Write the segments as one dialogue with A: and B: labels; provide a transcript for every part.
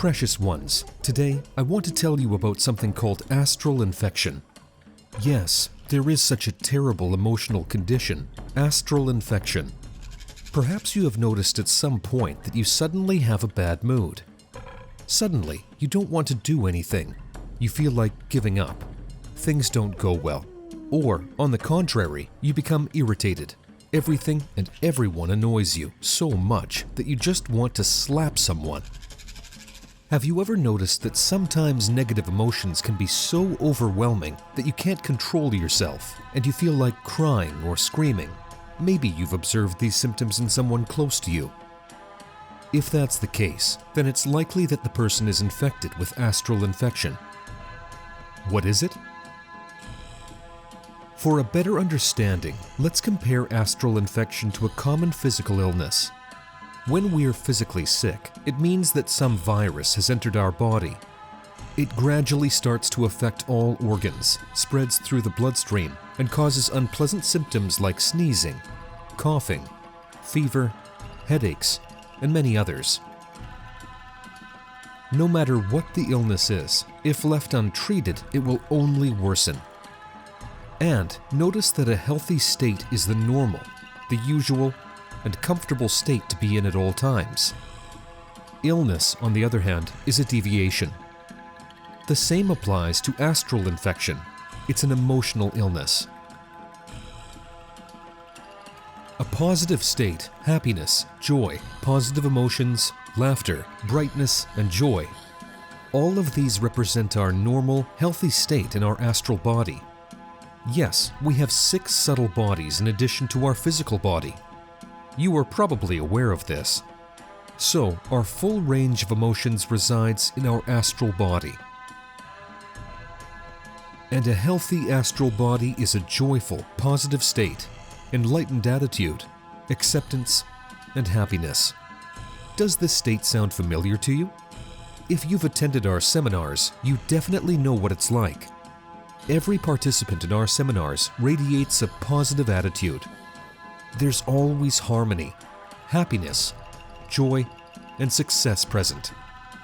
A: precious ones, today I want to tell you about something called astral infection. Yes, there is such a terrible emotional condition, astral infection. Perhaps you have noticed at some point that you suddenly have a bad mood. Suddenly, you don't want to do anything. You feel like giving up. Things don't go well. Or, on the contrary, you become irritated. Everything and everyone annoys you so much that you just want to slap someone. Have you ever noticed that sometimes negative emotions can be so overwhelming that you can't control yourself and you feel like crying or screaming? Maybe you've observed these symptoms in someone close to you. If that's the case, then it's likely that the person is infected with astral infection. What is it? For a better understanding, let's compare astral infection to a common physical illness. When we're physically sick, it means that some virus has entered our body. It gradually starts to affect all organs, spreads through the bloodstream, and causes unpleasant symptoms like sneezing, coughing, fever, headaches, and many others. No matter what the illness is, if left untreated, it will only worsen. And notice that a healthy state is the normal, the usual, and comfortable state to be in at all times. Illness, on the other hand, is a deviation. The same applies to astral infection. It's an emotional illness. A positive state, happiness, joy, positive emotions, laughter, brightness, and joy. All of these represent our normal, healthy state in our astral body. Yes, we have 6 subtle bodies in addition to our physical body. You are probably aware of this. So, our full range of emotions resides in our astral body. And a healthy astral body is a joyful, positive state, enlightened attitude, acceptance, and happiness. Does this state sound familiar to you? If you've attended our seminars, you definitely know what it's like. Every participant in our seminars radiates a positive attitude. There's always harmony, happiness, joy, and success present.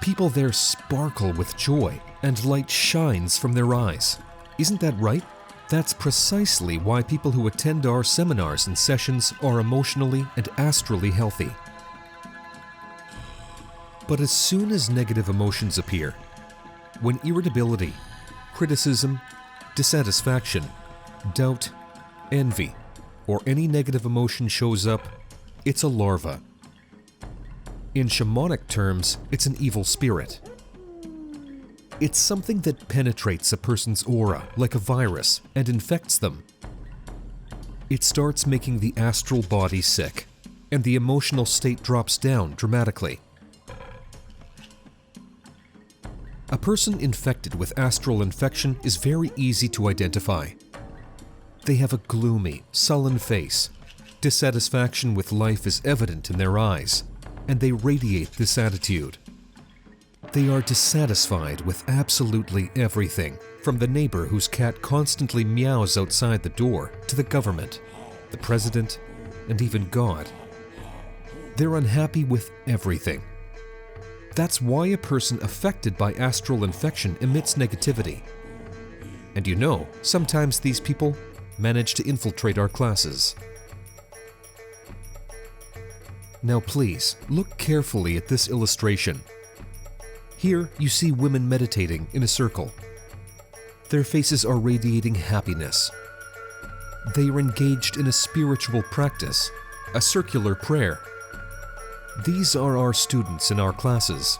A: People there sparkle with joy, and light shines from their eyes. Isn't that right? That's precisely why people who attend our seminars and sessions are emotionally and astrally healthy. But as soon as negative emotions appear, when irritability, criticism, dissatisfaction, doubt, envy, or any negative emotion shows up, it's a larva. In shamanic terms, it's an evil spirit. It's something that penetrates a person's aura like a virus and infects them. It starts making the astral body sick, and the emotional state drops down dramatically. A person infected with astral infection is very easy to identify. They have a gloomy, sullen face. Dissatisfaction with life is evident in their eyes, and they radiate this attitude. They are dissatisfied with absolutely everything, from the neighbor whose cat constantly meows outside the door, to the government, the president, and even God. They're unhappy with everything. That's why a person affected by astral infection emits negativity. And you know, sometimes these people manage to infiltrate our classes. Now please, look carefully at this illustration. Here you see women meditating in a circle. Their faces are radiating happiness. They are engaged in a spiritual practice, a circular prayer. These are our students in our classes.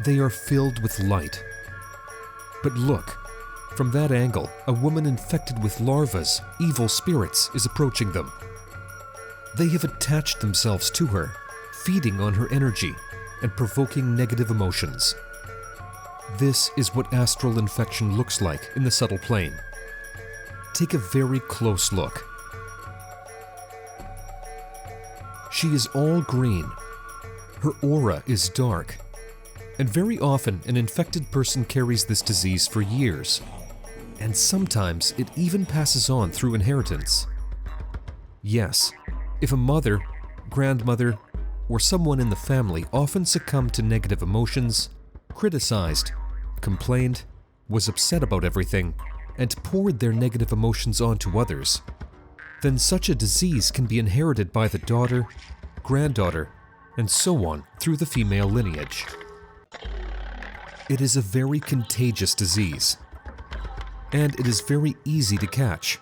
A: They are filled with light. But look, from that angle, a woman infected with larvas, evil spirits, is approaching them. They have attached themselves to her, feeding on her energy and provoking negative emotions. This is what astral infection looks like in the subtle plane. Take a very close look. She is all green. Her aura is dark. And very often an infected person carries this disease for years. And sometimes it even passes on through inheritance. Yes, if a mother, grandmother, or someone in the family often succumbed to negative emotions, criticized, complained, was upset about everything, and poured their negative emotions onto others, then such a disease can be inherited by the daughter, granddaughter, and so on through the female lineage. It is a very contagious disease, and it is very easy to catch.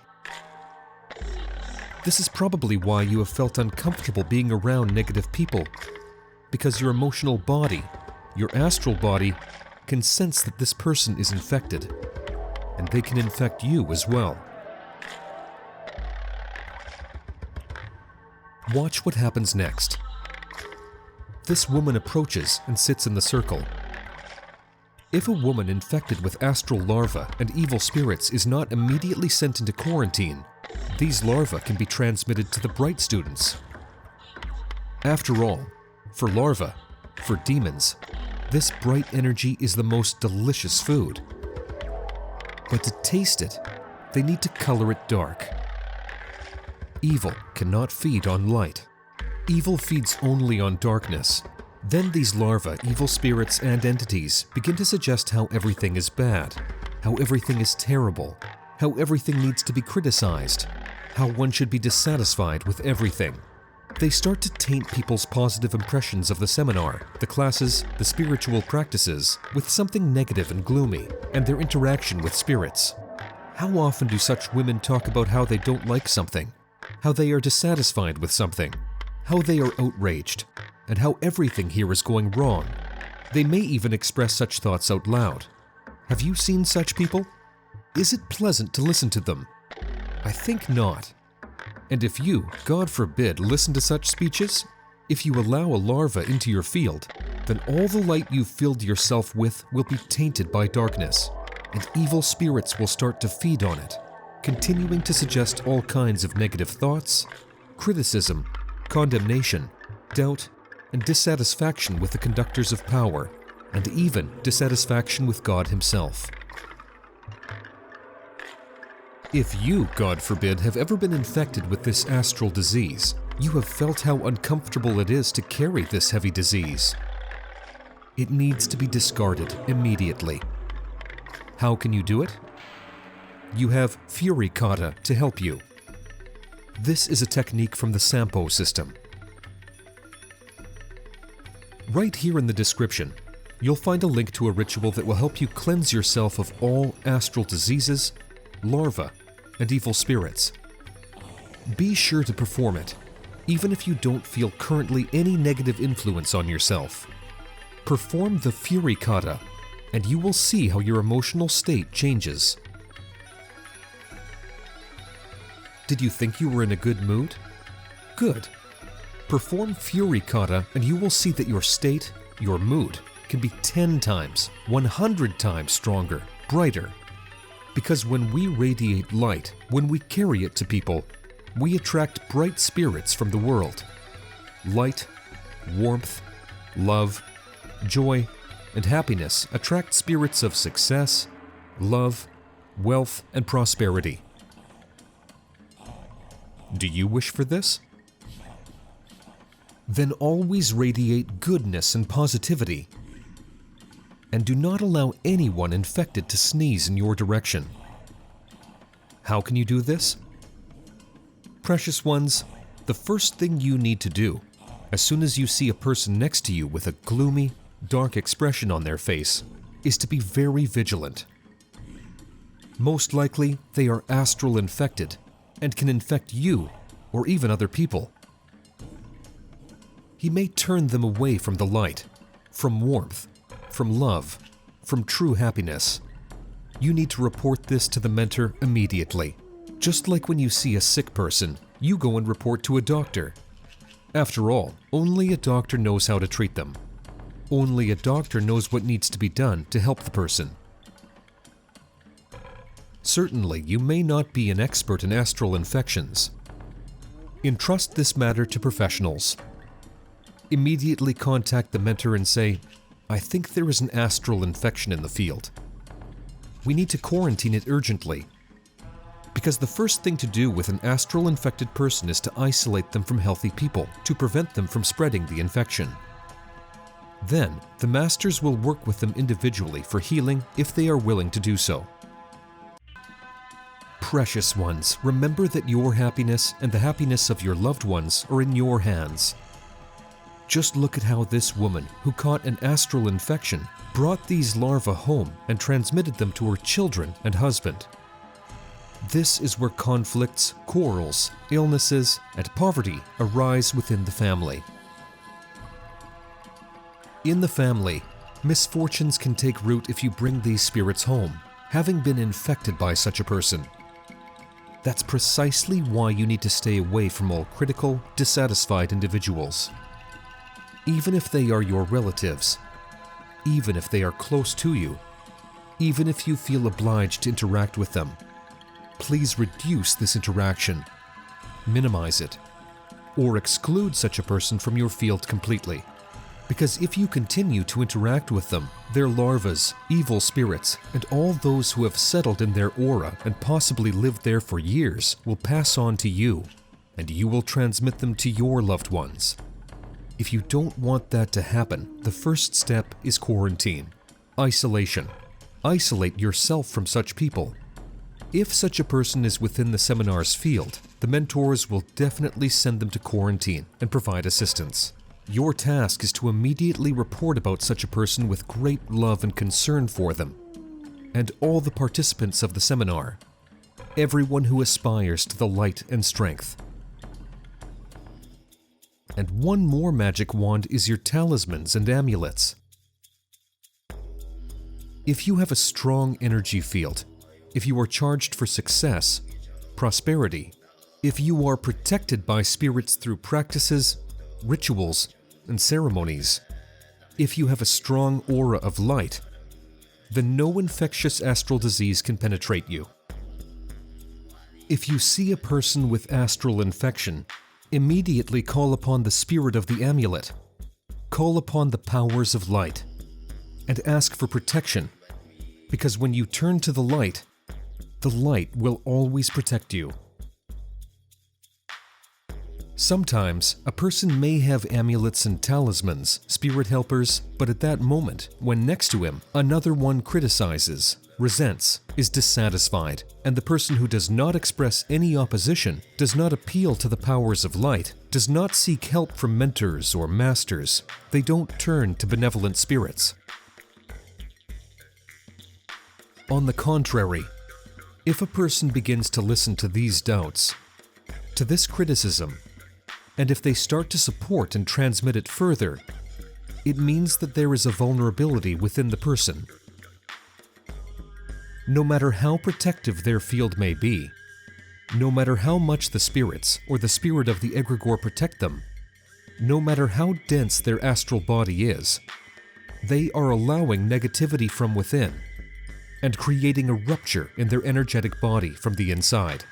A: This is probably why you have felt uncomfortable being around negative people, because your emotional body, your astral body, can sense that this person is infected, and they can infect you as well. Watch what happens next. This woman approaches and sits in the circle. If a woman infected with astral larvae and evil spirits is not immediately sent into quarantine, these larvae can be transmitted to the bright students. After all, for larvae, for demons, this bright energy is the most delicious food. But to taste it, they need to color it dark. Evil cannot feed on light. Evil feeds only on darkness. Then these larvae, evil spirits, and entities begin to suggest how everything is bad, how everything is terrible, how everything needs to be criticized, how one should be dissatisfied with everything. They start to taint people's positive impressions of the seminar, the classes, the spiritual practices, with something negative and gloomy, and their interaction with spirits. How often do such women talk about how they don't like something, how they are dissatisfied with something, how they are outraged, and how everything here is going wrong? They may even express such thoughts out loud. Have you seen such people? Is it pleasant to listen to them? I think not. And if you, God forbid, listen to such speeches, if you allow a larva into your field, then all the light you've filled yourself with will be tainted by darkness, and evil spirits will start to feed on it, continuing to suggest all kinds of negative thoughts, criticism, condemnation, doubt, and dissatisfaction with the conductors of power, and even dissatisfaction with God Himself. If you, God forbid, have ever been infected with this astral disease, you have felt how uncomfortable it is to carry this heavy disease. It needs to be discarded immediately. How can you do it? You have Fury Kata to help you. This is a technique from the Sampo system. Right here in the description, you'll find a link to a ritual that will help you cleanse yourself of all astral diseases, larvae, and evil spirits. Be sure to perform it, even if you don't feel currently any negative influence on yourself. Perform the Fury Kata, and you will see how your emotional state changes. Did you think you were in a good mood? Good. Perform Fury Kata, and you will see that your state, your mood, can be 10 times, 100 times stronger, brighter. Because when we radiate light, when we carry it to people, we attract bright spirits from the world. Light, warmth, love, joy, and happiness attract spirits of success, love, wealth, and prosperity. Do you wish for this? Then always radiate goodness and positivity. And do not allow anyone infected to sneeze in your direction. How can you do this? Precious ones, the first thing you need to do, as soon as you see a person next to you with a gloomy, dark expression on their face, is to be very vigilant. Most likely, they are astral infected and can infect you or even other people. He may turn them away from the light, from warmth, from love, from true happiness. You need to report this to the mentor immediately. Just like when you see a sick person, you go and report to a doctor. After all, only a doctor knows how to treat them. Only a doctor knows what needs to be done to help the person. Certainly, you may not be an expert in astral infections. Entrust this matter to professionals. Immediately contact the mentor and say, I think there is an astral infection in the field. We need to quarantine it urgently. Because the first thing to do with an astral infected person is to isolate them from healthy people to prevent them from spreading the infection. Then, the masters will work with them individually for healing if they are willing to do so. Precious ones, remember that your happiness and the happiness of your loved ones are in your hands. Just look at how this woman, who caught an astral infection, brought these larvae home and transmitted them to her children and husband. This is where conflicts, quarrels, illnesses, and poverty arise within the family. In the family, misfortunes can take root if you bring these spirits home, having been infected by such a person. That's precisely why you need to stay away from all critical, dissatisfied individuals. Even if they are your relatives, even if they are close to you, even if you feel obliged to interact with them, please reduce this interaction, minimize it, or exclude such a person from your field completely. Because if you continue to interact with them, their larvas, evil spirits, and all those who have settled in their aura and possibly lived there for years will pass on to you, and you will transmit them to your loved ones. If you don't want that to happen, the first step is quarantine, isolation. Isolate yourself from such people. If such a person is within the seminar's field, the mentors will definitely send them to quarantine and provide assistance. Your task is to immediately report about such a person with great love and concern for them, and all the participants of the seminar, everyone who aspires to the light and strength. And one more magic wand is your talismans and amulets. If you have a strong energy field, if you are charged for success, prosperity, if you are protected by spirits through practices, rituals, and ceremonies, if you have a strong aura of light, then no infectious astral disease can penetrate you. If you see a person with astral infection, immediately call upon the spirit of the amulet, call upon the powers of light, and ask for protection, because when you turn to the light will always protect you. Sometimes, a person may have amulets and talismans, spirit helpers, but at that moment, when next to him, another one criticizes, resents, is dissatisfied, and the person who does not express any opposition, does not appeal to the powers of light, does not seek help from mentors or masters, they don't turn to benevolent spirits. On the contrary, if a person begins to listen to these doubts, to this criticism, and if they start to support and transmit it further, it means that there is a vulnerability within the person. No matter how protective their field may be, no matter how much the spirits or the spirit of the egregore protect them, no matter how dense their astral body is, they are allowing negativity from within and creating a rupture in their energetic body from the inside.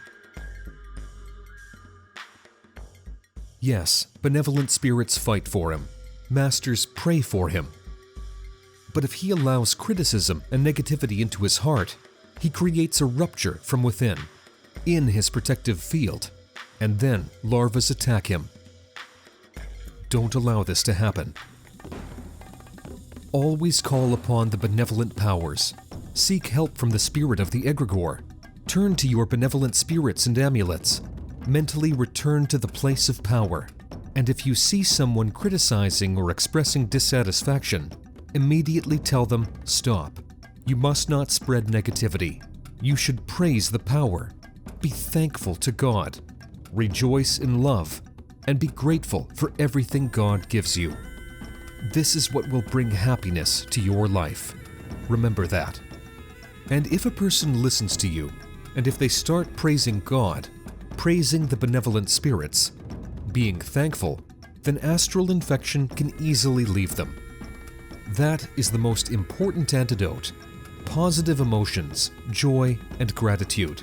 A: Yes, benevolent spirits fight for him. Masters pray for him. But if he allows criticism and negativity into his heart, he creates a rupture from within, in his protective field, and then larvas attack him. Don't allow this to happen. Always call upon the benevolent powers. Seek help from the spirit of the egregore. Turn to your benevolent spirits and amulets. Mentally return to the place of power, and if you see someone criticizing or expressing dissatisfaction, immediately tell them, stop. You must not spread negativity. You should praise the power. Be thankful to God. Rejoice in love, and be grateful for everything God gives you. This is what will bring happiness to your life. Remember that. And if a person listens to you, and if they start praising God, praising the benevolent spirits, being thankful, then astral infection can easily leave them. That is the most important antidote: positive emotions, joy, and gratitude.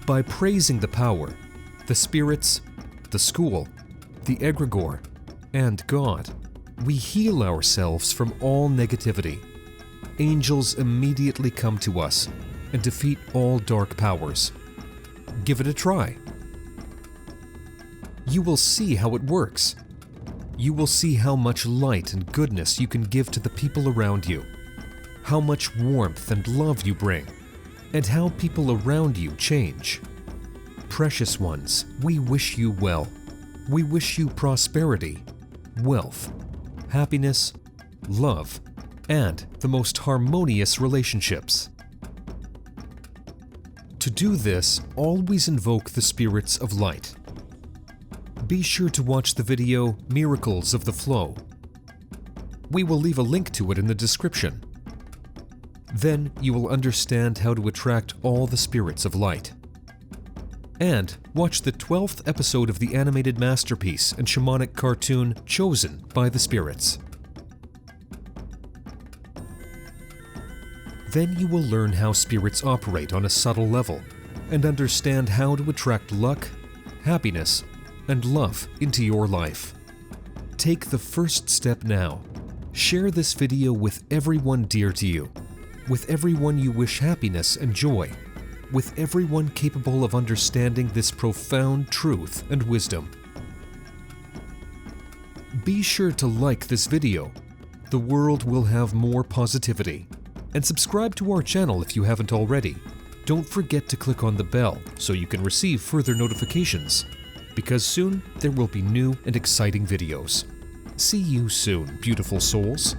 A: By praising the power, the spirits, the school, the egregore, and God, we heal ourselves from all negativity. Angels immediately come to us and defeat all dark powers. Give it a try. You will see how it works. You will see how much light and goodness you can give to the people around you, how much warmth and love you bring, and how people around you change. Precious ones, we wish you well. We wish you prosperity, wealth, happiness, love, and the most harmonious relationships. To do this, always invoke the spirits of light. Be sure to watch the video Miracles of the Flow. We will leave a link to it in the description. Then you will understand how to attract all the spirits of light. And watch the 12th episode of the animated masterpiece and shamanic cartoon Chosen by the Spirits. Then you will learn how spirits operate on a subtle level and understand how to attract luck, happiness, and love into your life. Take the first step now. Share this video with everyone dear to you, with everyone you wish happiness and joy, with everyone capable of understanding this profound truth and wisdom. Be sure to like this video. The world will have more positivity. And subscribe to our channel if you haven't already. Don't forget to click on the bell so you can receive further notifications, because soon there will be new and exciting videos. See you soon, beautiful souls.